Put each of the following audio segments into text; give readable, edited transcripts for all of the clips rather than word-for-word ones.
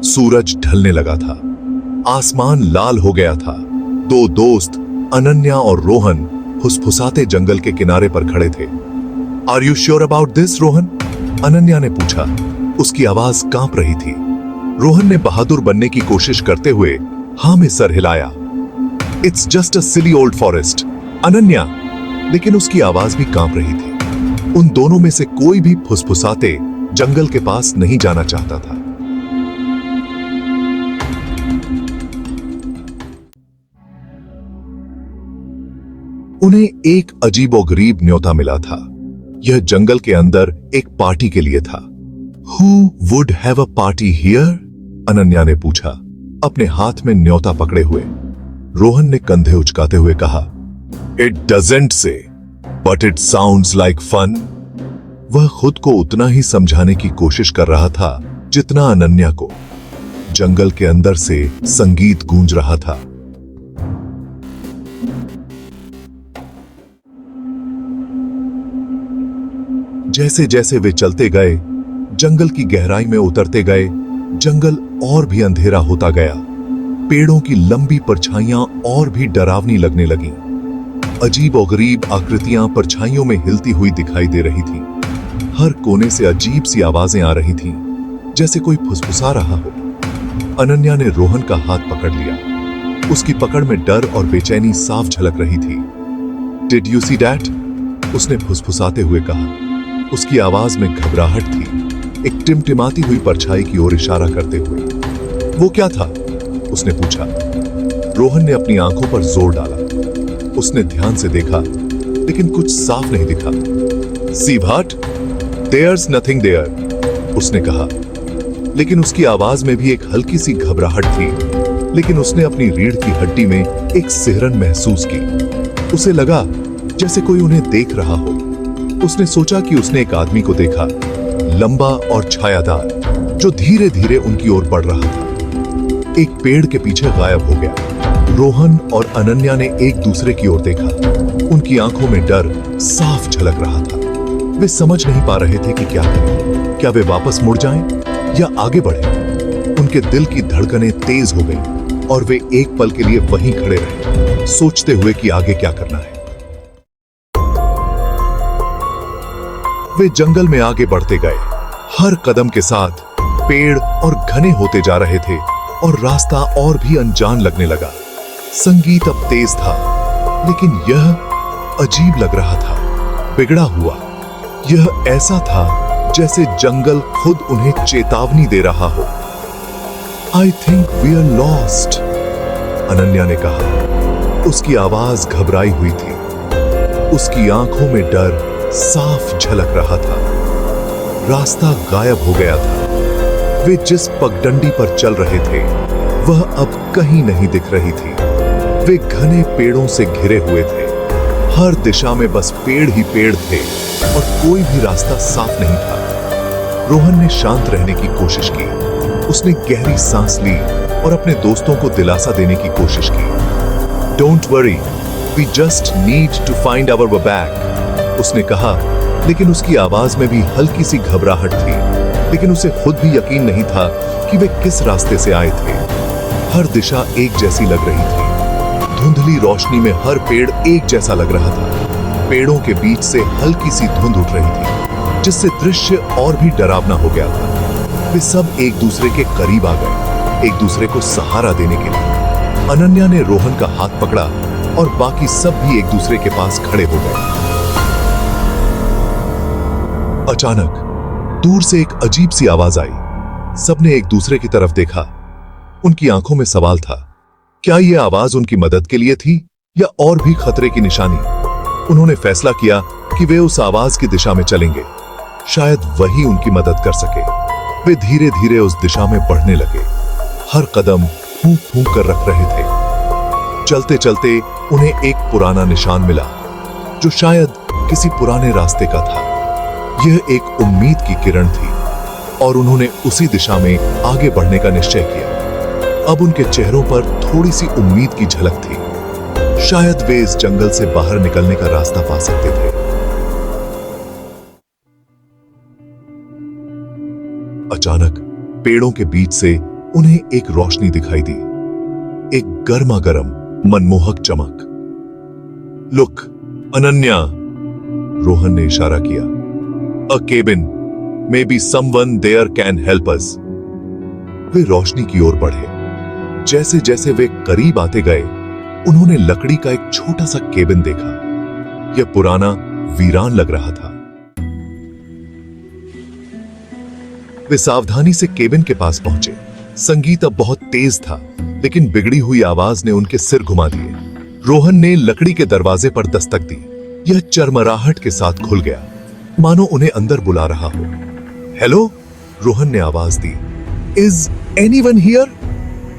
सूरज ढलने लगा था। आसमान लाल हो गया था। दो दोस्त अनन्या और रोहन फुसफुसाते जंगल के किनारे पर खड़े थे। Are you sure about this Rohan? Ananya ने पूछा। उसकी आवाज कांप रही थी। रोहन ने बहादुर बनने की कोशिश करते हुए हां में सर हिलाया। It's just a silly old forest Ananya. लेकिन उसकी आवाज भी कांप रही थी। उन दोनों में से कोई भी फुसफुसाते जंगल के पास नहीं जाना चाहता था। उन्हें एक अजीबोगरीब न्योता मिला था। यह जंगल के अंदर एक पार्टी के लिए था। Who would have a party here? Ananya ने पूछा, अपने हाथ में न्योता पकड़े हुए। रोहन ने कंधे उचकाते हुए कहा, It doesn't say, but it sounds like fun. वह खुद को उतना ही समझाने की कोशिश कर रहा था जितना अनन्या को। जंगल के अंदर से संगीत गूंज रहा था। जैसे जैसे वे चलते गए, जंगल की गहराई में उतरते गए, जंगल और भी अंधेरा होता गया। पेड़ों की लंबी परछाइयां और भी डरावनी लगने लगीं। अजीब और गरीब आकृतियां परछाइयों में हिलती हुई दिखाई दे रही थीं। हर कोने से अजीब सी आवाजें आ रही थीं, जैसे कोई फुसफुसा रहा हो। अनन्या ने रोहन का हाथ पकड़ लिया। उसकी पकड़ में डर और बेचैनी साफ झलक रही थी। Did you see that? उसने फुसफुसाते हुए कहा। उसकी आवाज में घबराहट थी, एक टिमटिमाती हुई परछाई की ओर इशारा करते हुए। वो क्या था? उसने पूछा। रोहन ने अपनी आंखों पर जोर डाला। उसने ध्यान से देखा, लेकिन कुछ साफ नहीं दिखा। सी भाट, देयर्स नथिंग देयर, उसने कहा। लेकिन उसकी आवाज में भी एक हल्की सी घबराहट थी। लेकिन उसने अपनी रीढ़ की हड्डी में एक सिहरन महसूस की। उसे लगा जैसे कोई उन्हें देख रहा हो। उसने सोचा कि उसने एक आदमी को देखा, लंबा और छायादार, जो धीरे धीरे उनकी ओर बढ़ रहा था। एक पेड़ के पीछे गायब हो गया। रोहन और अनन्या ने एक दूसरे की ओर देखा। उनकी आंखों में डर साफ झलक रहा था। वे समझ नहीं पा रहे थे कि क्या करें। क्या वे वापस मुड़ जाएं या आगे बढ़ें? उनके दिल की धड़कनें तेज हो गईं और वे एक पल के लिए वहीं खड़े रहे, सोचते हुए कि आगे क्या करना है। वे जंगल में आगे बढ़ते गए। हर कदम के साथ पेड़ और घने होते जा रहे थे और रास्ता और भी अनजान लगने लगा। संगीत अब तेज था, लेकिन यह अजीब लग रहा था, बिगड़ा हुआ। यह ऐसा था जैसे जंगल खुद उन्हें चेतावनी दे रहा हो। I think we are lost, Ananya ने कहा। उसकी आवाज घबराई हुई थी। उसकी आंखों में डर साफ झलक रहा था। रास्ता गायब हो गया था। वे जिस पगडंडी पर चल रहे थे, वह अब कहीं नहीं दिख रही थी। वे घने पेड़ों से घिरे हुए थे। हर दिशा में बस पेड़ ही पेड़ थे और कोई भी रास्ता साफ नहीं था। रोहन ने शांत रहने की कोशिश की। उसने गहरी सांस ली और अपने दोस्तों को दिलासा देने की कोशिश की। Don't worry, we just need to find our way back, उसने कहा। लेकिन उसकी आवाज में भी हल्की सी घबराहट थी। लेकिन उसे खुद भी यकीन नहीं था कि वे किस रास्ते से आए थे। हर दिशा एक जैसी लग रही थी। धुंधली रोशनी में हर पेड़ एक जैसा लग रहा था। पेड़ों के बीच से हल्की सी धुंध उठ रही थी, जिससे दृश्य और भी डरावना हो गया था। वे सब एक दूसरे के करीब आ गए, एक दूसरे को सहारा देने के लिए। अनन्या ने रोहन का हाथ पकड़ा और बाकी सब भी एक दूसरे के पास खड़े हो गए। अचानक दूर से एक अजीब सी आवाज आई। सबने एक दूसरे की तरफ देखा। उनकी आंखों में सवाल था, क्या यह आवाज उनकी मदद के लिए थी या और भी खतरे की निशानी? उन्होंने फैसला किया कि वे उस आवाज की दिशा में चलेंगे। शायद वही उनकी मदद कर सके। वे धीरे धीरे उस दिशा में बढ़ने लगे। हर कदम फूंक फूंक कर रख रहे थे। चलते चलते उन्हें एक पुराना निशान मिला, जो शायद किसी पुराने रास्ते का था। यह एक उम्मीद की किरण थी और उन्होंने उसी दिशा में आगे बढ़ने का निश्चय किया। अब उनके चेहरों पर थोड़ी सी उम्मीद की झलक थी। शायद वे इस जंगल से बाहर निकलने का रास्ता पा सकते थे। अचानक पेड़ों के बीच से उन्हें एक रोशनी दिखाई दी, एक गर्मा गर्म मनमोहक चमक। लुक अनन्या, रोहन ने इशारा किया। A cabin, may be someone there can help us. वे रोशनी की ओर बढ़े। जैसे जैसे वे करीब आते गए, उन्होंने लकड़ी का एक छोटा सा केबिन देखा। यह पुराना वीरान लग रहा था। वे सावधानी से केबिन के पास पहुंचे। संगीत अब बहुत तेज था, लेकिन बिगड़ी हुई आवाज ने उनके सिर घुमा दिए। रोहन ने लकड़ी के दरवाजे पर दस्तक दी। यह चरमराहट के साथ खुल गया, मानो उन्हें अंदर बुला रहा हो। हेलो, रोहन ने आवाज दी। Is anyone here?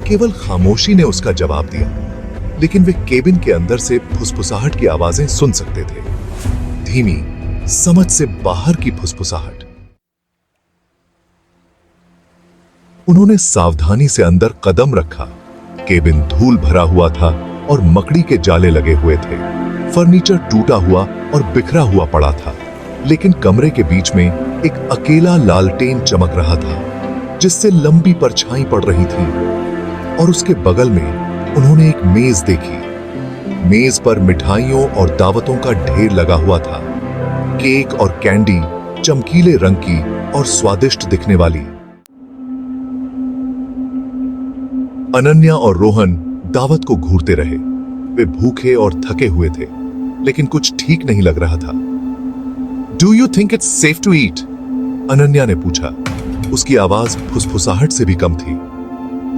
केवल खामोशी ने उसका जवाब दिया, लेकिन वे केबिन के अंदर से फुसफुसाहट की आवाजें सुन सकते थे। धीमी, समझ से बाहर की फुसफुसाहट। उन्होंने सावधानी से अंदर कदम रखा। केबिन धूल भरा हुआ था और मकड़ी के जाले लगे हुए थे। फर्नीचर टूटा हुआ और बिखरा हुआ पड़ा था, लेकिन कमरे के बीच में एक अकेला लालटेन चमक रहा था, जिससे लंबी परछाई पड़ रही थी। और उसके बगल में उन्होंने एक मेज देखी। मेज पर मिठाइयों और दावतों का ढेर लगा हुआ था। केक और कैंडी, चमकीले रंग की और स्वादिष्ट दिखने वाली। अनन्या और रोहन दावत को घूरते रहे। वे भूखे और थके हुए थे, लेकिन कुछ ठीक नहीं लग रहा था। Do you think it's safe to eat? Ananya ने पूछा। उसकी आवाज फुसफुसाहट से भी कम थी।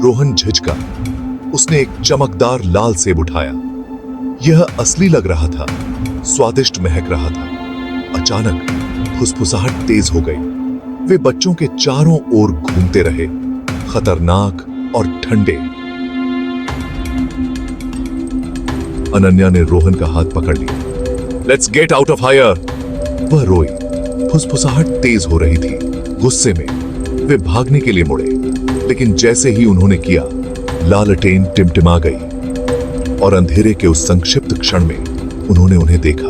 रोहन झिझका। उसने एक चमकदार लाल सेब उठाया। यह असली लग रहा था, स्वादिष्ट महक रहा था। अचानक फुसफुसाहट तेज हो गई। वे बच्चों के चारों ओर घूमते रहे, खतरनाक और ठंडे। अनन्या ने रोहन का हाथ पकड़ लिया। Let's get out of here. वह रोई। फुसफुसाहट तेज हो रही थी। गुस्से में वे भागने के लिए मुड़े, लेकिन जैसे ही उन्होंने किया, लालटेन टिमटिमा गई और अंधेरे के उस संक्षिप्त क्षण में उन्होंने उन्हें देखा।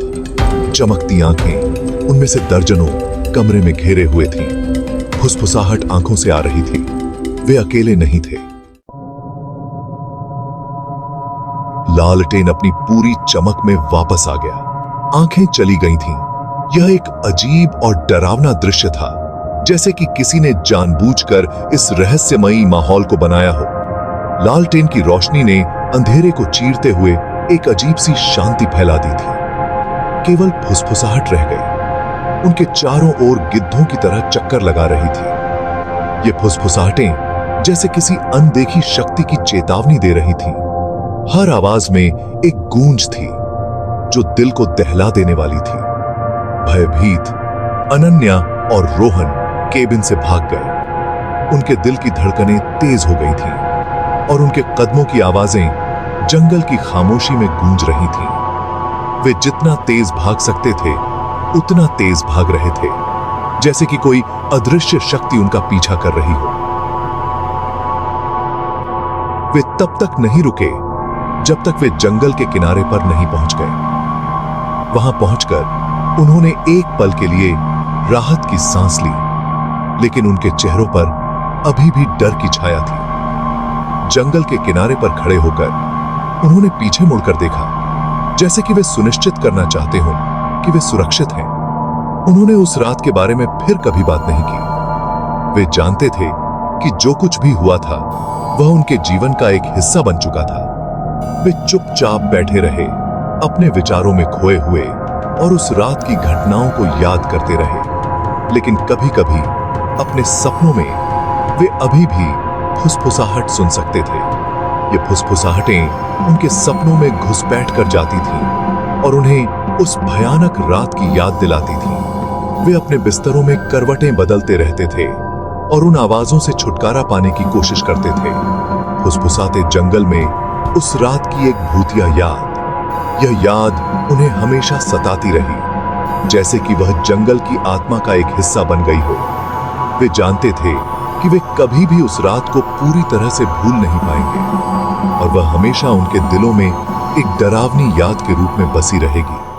चमकती आंखें उनमें से दर्जनों कमरे में घेरे हुए थीं। फुसफुसाहट आंखों से आ रही थी। वे अकेले नहीं थे। लालटेन अपनी पूरी चमक में वापस आ गया। आंखें चली गई थीं। यह एक अजीब और डरावना दृश्य था, जैसे कि किसी ने जानबूझकर इस रहस्यमयी माहौल को बनाया हो। लालटेन की रोशनी ने अंधेरे को चीरते हुए एक अजीब सी शांति फैला दी थी। केवल फुसफुसाहट रह गई। उनके चारों ओर गिद्धों की तरह चक्कर लगा रही थी। ये फुसफुसाहटें जैसे किसी अनदेखी शक्ति की चेतावनी दे रही थीं। हर आवाज में एक गूंज थी जो दिल को दहला देने वाली थी। भयभीत अनन्या और रोहन केबिन से भाग गए। उनके दिल की धड़कनें तेज हो गई थीं और उनके कदमों की आवाजें जंगल की खामोशी में गूंज रही थीं। वे जितना तेज भाग सकते थे, उतना तेज भाग रहे थे, जैसे कि कोई अदृश्य शक्ति उनका पीछा कर रही हो। वे तब तक नहीं रुके जब तक वे जंगल के किनारे पर नहीं पहुंच गए। वहां पहुंचकर उन्होंने एक पल के लिए राहत की सांस ली, लेकिन उनके चेहरों पर अभी भी डर की छाया थी। जंगल के किनारे पर खड़े होकर उन्होंने पीछे मुड़कर देखा, जैसे कि वे सुनिश्चित करना चाहते हो कि वे सुरक्षित हैं। उन्होंने उस रात के बारे में फिर कभी बात नहीं की। वे जानते थे कि जो कुछ भी हुआ था वह उनके जीवन का एक हिस्सा बन चुका था। वे चुपचाप बैठे रहे, अपने विचारों में खोए हुए, और उस रात की घटनाओं को याद करते रहे। लेकिन कभी-कभी अपने सपनों में वे अभी भी फुसफुसाहट सुन सकते थे। ये फुसफुसाहटें उनके सपनों में घुसपैठ कर जाती थीं और उन्हें उस भयानक रात की याद दिलाती थीं। वे अपने बिस्तरों में करवटें बदलते रहते थे और उन आवाजों से छुटकारा पाने की कोशिश करते थे। फुसफुसाते जंगल में उस रात की एक भूतिया याद, यह याद उन्हें हमेशा सताती रही, जैसे कि वह जंगल की आत्मा का एक हिस्सा बन गई हो। वे जानते थे कि वे कभी भी उस रात को पूरी तरह से भूल नहीं पाएंगे और वह हमेशा उनके दिलों में एक डरावनी याद के रूप में बसी रहेगी।